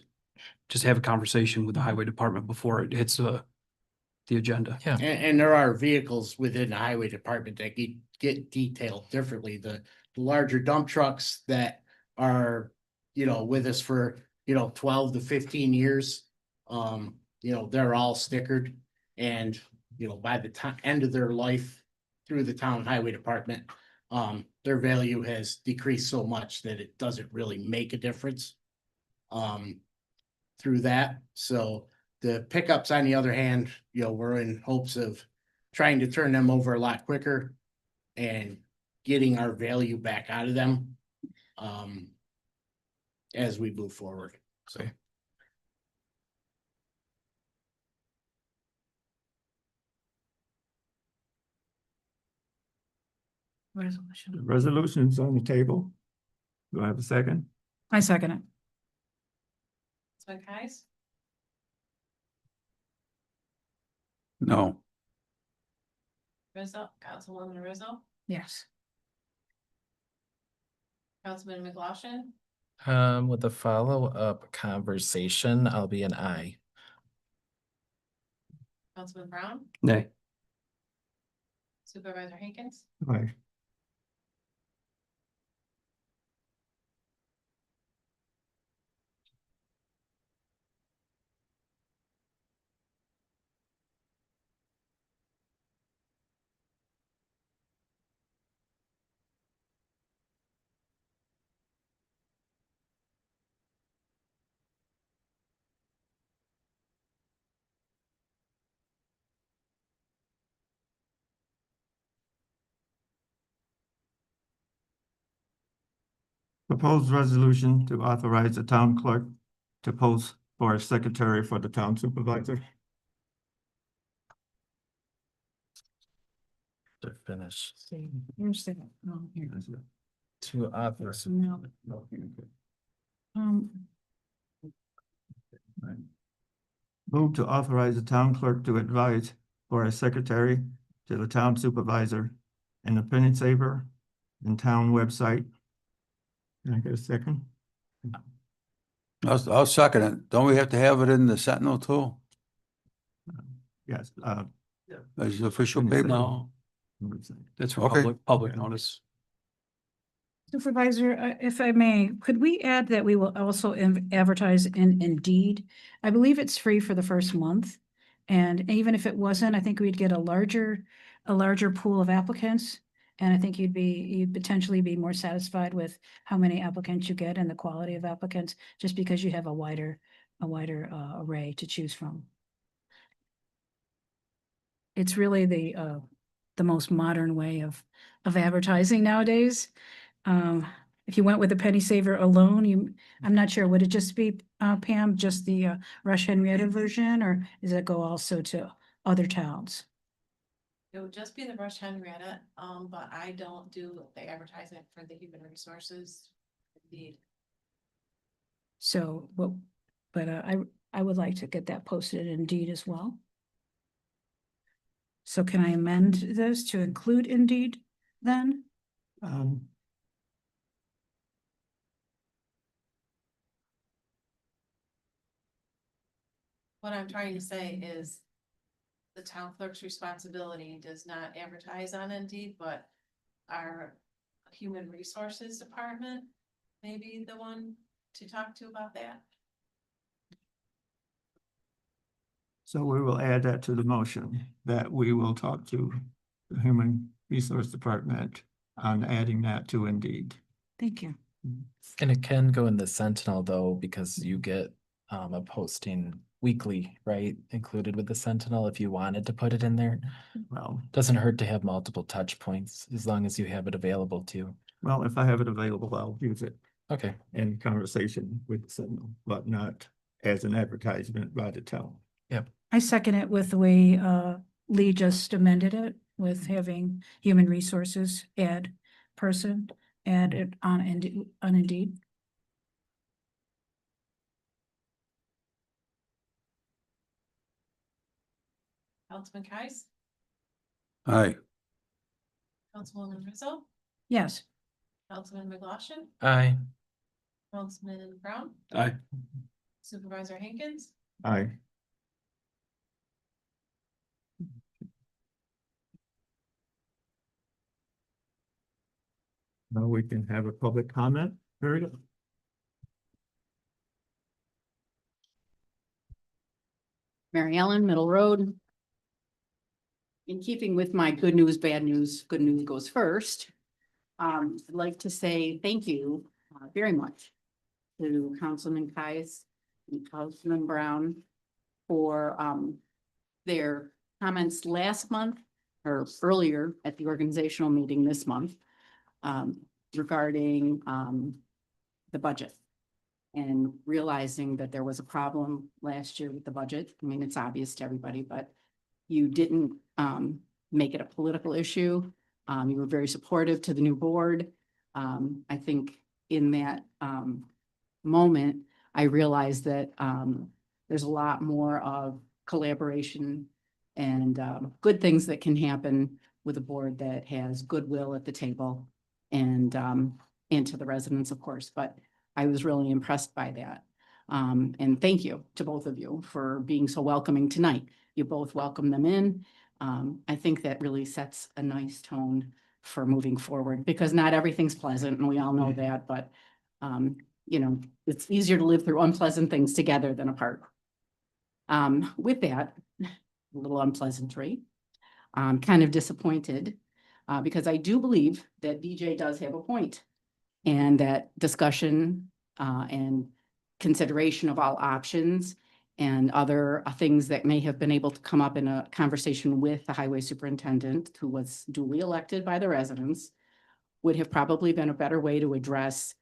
Speaker 4: have a conversation with the highway department before it hits the agenda.
Speaker 1: Yeah.
Speaker 9: And there are vehicles within the highway department that get detailed differently. The larger dump trucks that are, you know, with us for, you know, 12 to 15 years. You know, they're all stickered and, you know, by the time, end of their life through the town highway department, their value has decreased so much that it doesn't really make a difference. Through that, so the pickups, on the other hand, you know, we're in hopes of trying to turn them over a lot quicker and getting our value back out of them. As we move forward, so.
Speaker 2: The
Speaker 7: Resolution.
Speaker 2: resolution's on the table. Do I have a second?
Speaker 7: I second it.
Speaker 8: Councilman Kais,
Speaker 6: no,
Speaker 8: Rizzo, Councilwoman Rizzo,
Speaker 7: Yes.
Speaker 8: Councilman McLaughlin,
Speaker 1: With a follow-up conversation, I'll be an aye.
Speaker 8: Councilman Brown,
Speaker 4: Nay,
Speaker 8: Supervisor Hankins,
Speaker 2: Aye. Proposed resolution to authorize the town clerk to post for a secretary for the town supervisor.
Speaker 1: To finish.
Speaker 7: Here's the, oh, here.
Speaker 1: To authorize.
Speaker 7: No.
Speaker 2: Move to authorize the town clerk to advise for a secretary to the town supervisor and opinion saver and town website. Can I get a second?
Speaker 6: I'll second it. Don't we have to have it in the Sentinel too?
Speaker 2: Yes,
Speaker 6: As the official
Speaker 2: Goodness
Speaker 6: paper?
Speaker 4: No, that's for
Speaker 6: Okay.
Speaker 4: public
Speaker 2: Okay.
Speaker 4: notice.
Speaker 7: Supervisor, if I may, could we add that we will also advertise in Indeed? I believe it's free for the first month. And even if it wasn't, I think we'd get a larger pool of applicants. And I think you'd potentially be more satisfied with how many applicants you get and the quality of applicants, just because you have a wider array to choose from. It's really the most modern way of advertising nowadays. If you went with a penny saver alone, I'm not sure, would it just be, Pam, just the Rush Henrietta version, or does it go also to other towns?
Speaker 8: It would just be the Rush Henrietta, but I don't do the advertising for the human resources. Indeed.
Speaker 7: So, but I would like to get that posted in Indeed as well. So can I amend this to include Indeed then?
Speaker 8: What I'm trying to say is the town clerk's responsibility does not advertise on Indeed, but our human resources department may be the one to talk to about that.
Speaker 2: so we will add that to the motion, that we will talk to the Human Resource Department on adding that to Indeed.
Speaker 7: Thank you.
Speaker 1: And it can go in the Sentinel though, because you get a posting weekly, right? Included with the Sentinel if you wanted to put it in there.
Speaker 2: Well,
Speaker 1: Doesn't hurt to have multiple touch points as long as you have it available too.
Speaker 2: well, if I have it available, I'll use it
Speaker 1: Okay.
Speaker 2: in conversation with the Sentinel, but not as an advertisement by the town.
Speaker 7: I second it with the way Lee just amended it, with having human resources add it on Indeed.
Speaker 8: Councilman Kais,
Speaker 6: Aye.
Speaker 8: Councilwoman Rizzo,
Speaker 7: Yes.
Speaker 8: Councilman McLaughlin,
Speaker 1: Aye.
Speaker 8: Councilman Brown,
Speaker 4: Aye.
Speaker 8: Supervisor Hankins.
Speaker 2: Aye. Now we can have a public comment period.
Speaker 10: Mary Ellen, Middle Road. In keeping with my good news, good news goes first. I'd like to say thank you very much to Councilman Kais and Councilman Brown for their comments last month or earlier at the organizational meeting this month regarding the budget. And realizing that there was a problem last year with the budget. I mean, it's obvious to everybody, but you didn't make it a political issue. You were very supportive to the new board. I think in that moment, I realized that there's a lot more of collaboration and good things that can happen with a board that has goodwill at the table and to the residents, of course, but I was really impressed by that. And thank you to both of you for being so welcoming tonight. You both welcome them in. I think that really sets a nice tone for moving forward because not everything's pleasant and we all know that, but you know, it's easier to live through unpleasant things together than apart. With that, a little unpleasantry, I'm kind of disappointed because I do believe that DJ does have a point. And that discussion and consideration of all options and other things that may have been able to come up in a conversation with the highway superintendent, who was duly elected by the residents, would have probably been a better way to address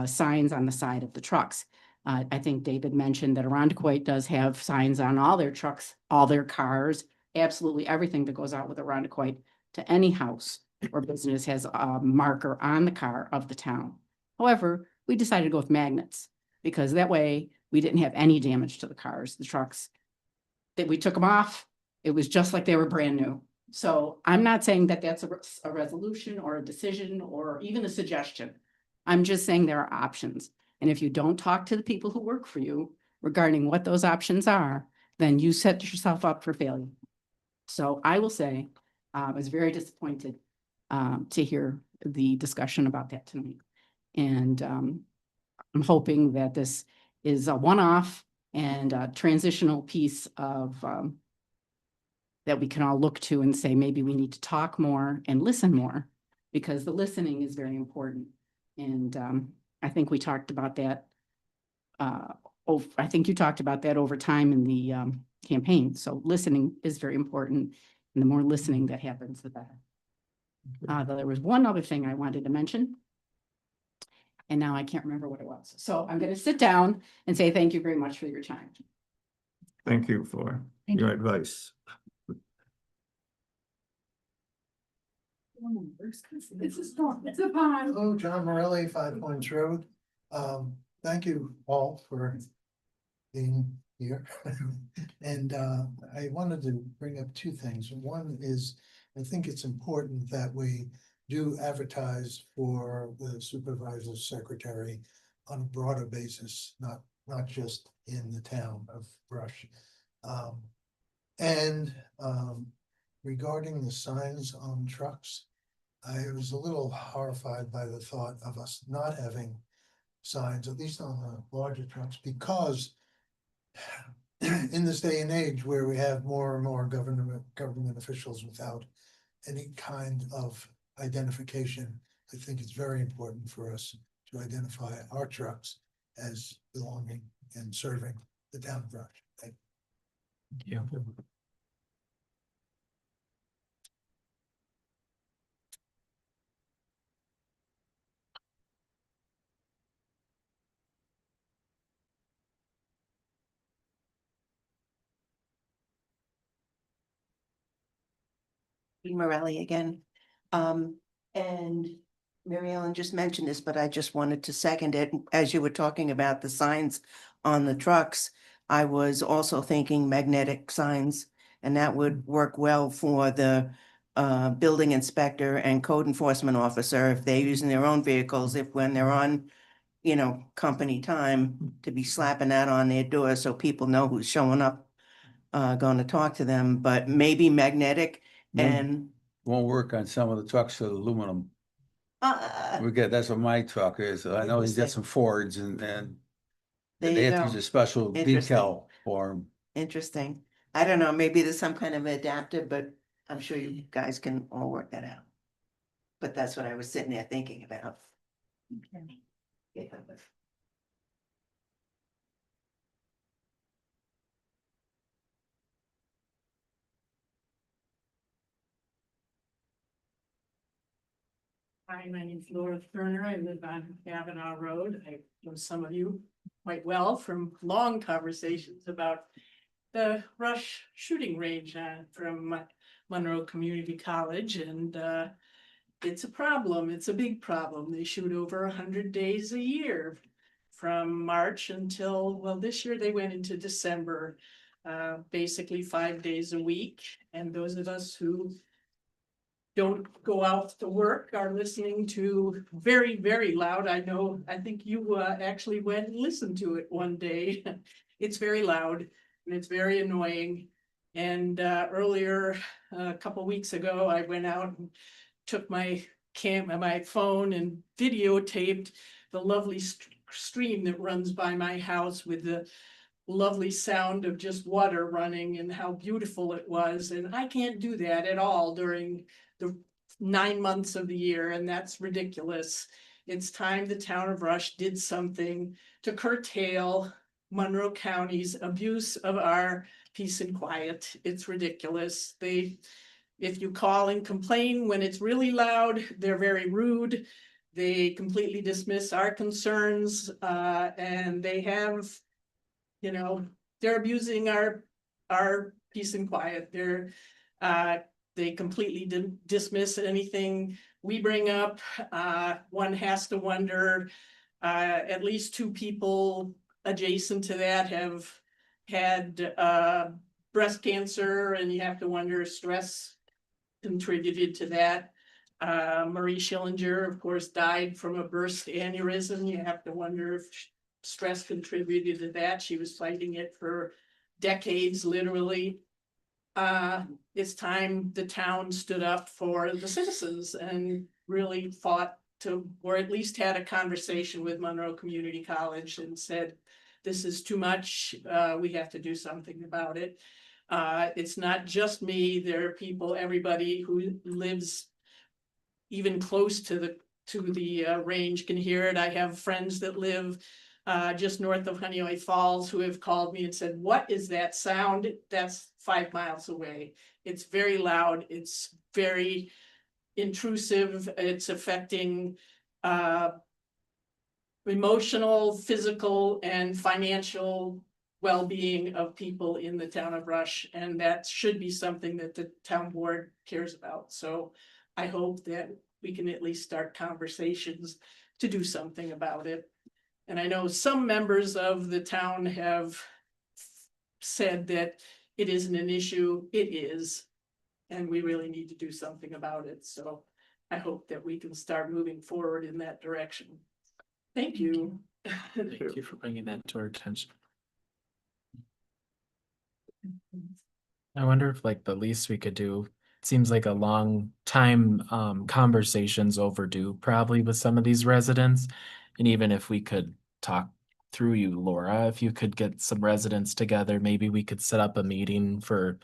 Speaker 10: signs on the side of the trucks. I think David mentioned that Arundecoit does have signs on all their trucks, all their cars, absolutely everything that goes out with Arundecoit to any house or business has a marker on the car of the town. However, we decided to go with magnets because that way we didn't have any damage to the cars, the trucks. That we took them off It was just like they were brand new. So I'm not saying that that's a resolution or a decision or even a suggestion. I'm just saying there are options. And if you don't talk to the people who work for you regarding what those options are, then you set yourself up for failure. So I will say, I was very disappointed to hear the discussion about that tonight. And I'm hoping that this is a one-off and a transitional piece of that we can all look to and say, maybe we need to talk more and listen more, because the listening is very important. And I think we talked about that. I think you talked about that over time in the campaign. So listening is very important. And the more listening that happens, the better. There was one other thing I wanted to mention. And now I can't remember what it was. So I'm going to sit down and say thank you very much for your time.
Speaker 2: Thank you for
Speaker 7: Thank
Speaker 2: your
Speaker 7: you.
Speaker 2: advice.
Speaker 7: It's a pond.
Speaker 11: Hello, John Morelli, 5 Points Road. Thank you all for being here. And I wanted to bring up two things. One is, I think it's important that we do advertise for the supervisor's secretary on a broader basis, not just in the town of Brush. Regarding the signs on trucks, I was a little horrified by the thought of us not having signs, at least on the larger trucks, because in this day and age where we have more and more government officials without any kind of identification, I think it's very important for us to identify our trucks as belonging and serving the town of Brush. Thank
Speaker 1: Yeah.
Speaker 3: Morelli again. And Mary Ellen just mentioned this, but I just wanted to second it. As you were talking about the signs on the trucks, I was also thinking magnetic signs, and that would work well for the building inspector and code enforcement officer if they're using their own vehicles, if when they're on, you know, company time, to be slapping that on their door so people know who's showing up, going to talk to them, but maybe magnetic. And
Speaker 6: Won't work on some of the trucks with aluminum. That's what my truck is. I know he's got some Fords and
Speaker 3: there
Speaker 6: they
Speaker 3: you
Speaker 6: have to
Speaker 3: go.
Speaker 6: use a special
Speaker 3: Interesting.
Speaker 6: decal for them.
Speaker 3: Interesting. I don't know, maybe there's some kind of adaptive, but I'm sure you guys can all work that out. But that's what I was sitting there thinking about. Yeah.
Speaker 12: Hi, my name's Laura Turner. I live on Kavanaugh Road. I know some of you quite well from long conversations about the Rush shooting range from Monroe Community College, and it's a problem. It's a big problem. They shoot over 100 days a year from March until, well, this year they went into December, basically 5 days a week. And those of us who don't go out to work are listening to very, very loud. I think you actually went and listened to it one day. It's very loud and it's very annoying. And earlier, a couple weeks ago, I went out and took my phone and videotaped the lovely stream that runs by my house with the lovely sound of just water running and how beautiful it was. And I can't do that at all during the 9 months of the year, and that's ridiculous. It's time the town of Rush did something to curtail Monroe County's abuse of our peace and quiet. It's ridiculous. If you call and complain when it's really loud, they're very rude. They completely dismiss our concerns, and they have, you know, they're abusing our peace and quiet. They completely dismiss anything we bring up. One has to wonder, at least 2 people adjacent to that have had breast cancer, and you have to wonder if stress contributed to that. Marie Schillinger, of course, died from a burst aneurysm. You have to wonder if stress contributed to that. She was fighting it for decades, literally. It's time the town stood up for the citizens and really fought to, or at least had a conversation with Monroe Community College and said, this is too much, we have to do something about it. It's not just me, there are people, everybody who lives even close to the range can hear it. I have friends that live just north of Honeoye Falls who have called me and said, what is that sound? That's 5 miles away. It's very loud. It's very intrusive. It's affecting emotional, physical, and financial well-being of people in the town of Rush. And that should be something that the town board cares about. So I hope that we can at least start conversations to do something about it. And I know some members of the town have said that it isn't an issue. It is. And we really need to do something about it. So I hope that we can start moving forward in that direction. Thank you.
Speaker 1: Thank you for bringing that to our attention. I wonder if like the least we could do, it seems like a long time conversations overdue probably with some of these residents. And even if we could talk through you, Laura, if you could get some residents together, maybe we could set up a meeting for,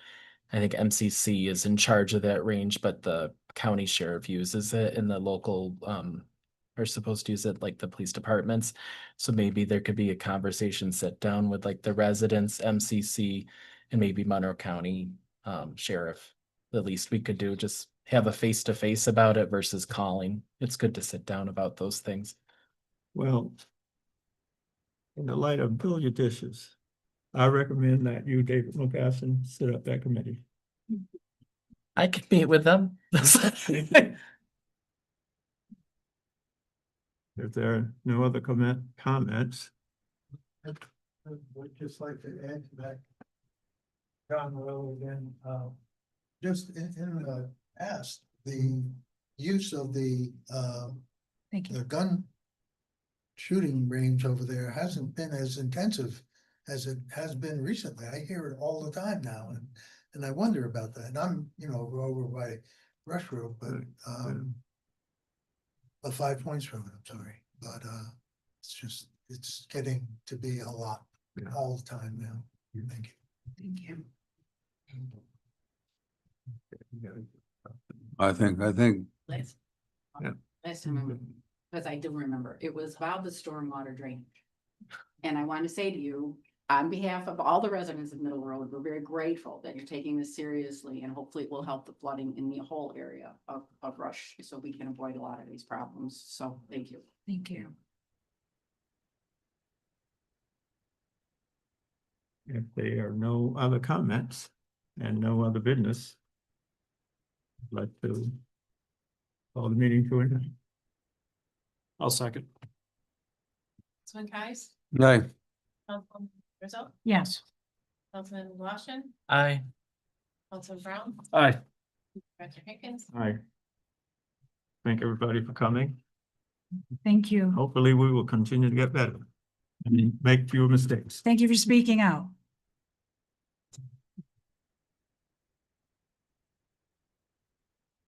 Speaker 1: I think MCC is in charge of that range, but the county sheriff uses it and the local are supposed to use it, like the police departments. So maybe there could be a conversation sit down with like the residents, MCC, and maybe Monroe County sheriff. The least we could do, just have a face-to-face about it versus calling. It's good to sit down about those things.
Speaker 2: Well, in the light of Bill Your Dishes, I recommend that you, David McCassin, set up that committee.
Speaker 1: I could meet with them.
Speaker 2: If there are no other comments,
Speaker 11: I would just like to add to that. John Rowe again, just in the past, the use of the
Speaker 7: Thank you.
Speaker 11: the gun shooting range over there hasn't been as intensive as it has been recently. I hear it all the time now, and I wonder about that. And I'm, over by Rush Road, but 5 points from it, I'm sorry, but it's getting to be a lot all the time now. Thank you.
Speaker 7: Thank you.
Speaker 6: I think,
Speaker 10: Last
Speaker 2: Yeah.
Speaker 10: last time, because I do remember, it was about the stormwater drainage. And I want to say to you, on behalf of all the residents of Middle Road, we're very grateful that you're taking this seriously, and hopefully it will help the flooding in the whole area of Rush, so we can avoid a lot of these problems. So thank you.
Speaker 7: Thank you.
Speaker 2: if there are no other comments and no other business, I'd like to call the meeting to an end.
Speaker 4: I'll second.
Speaker 8: Councilman Kais,
Speaker 6: no,
Speaker 8: Councilman Rizzo,
Speaker 7: Yes.
Speaker 8: Councilman Washington,
Speaker 1: Aye.
Speaker 8: Councilman Brown,
Speaker 4: Aye.
Speaker 8: Director Higgins.
Speaker 2: Aye. Thank everybody for coming.
Speaker 7: Thank you.
Speaker 2: Hopefully, we will continue to get better and make fewer mistakes.
Speaker 7: Thank you for speaking out.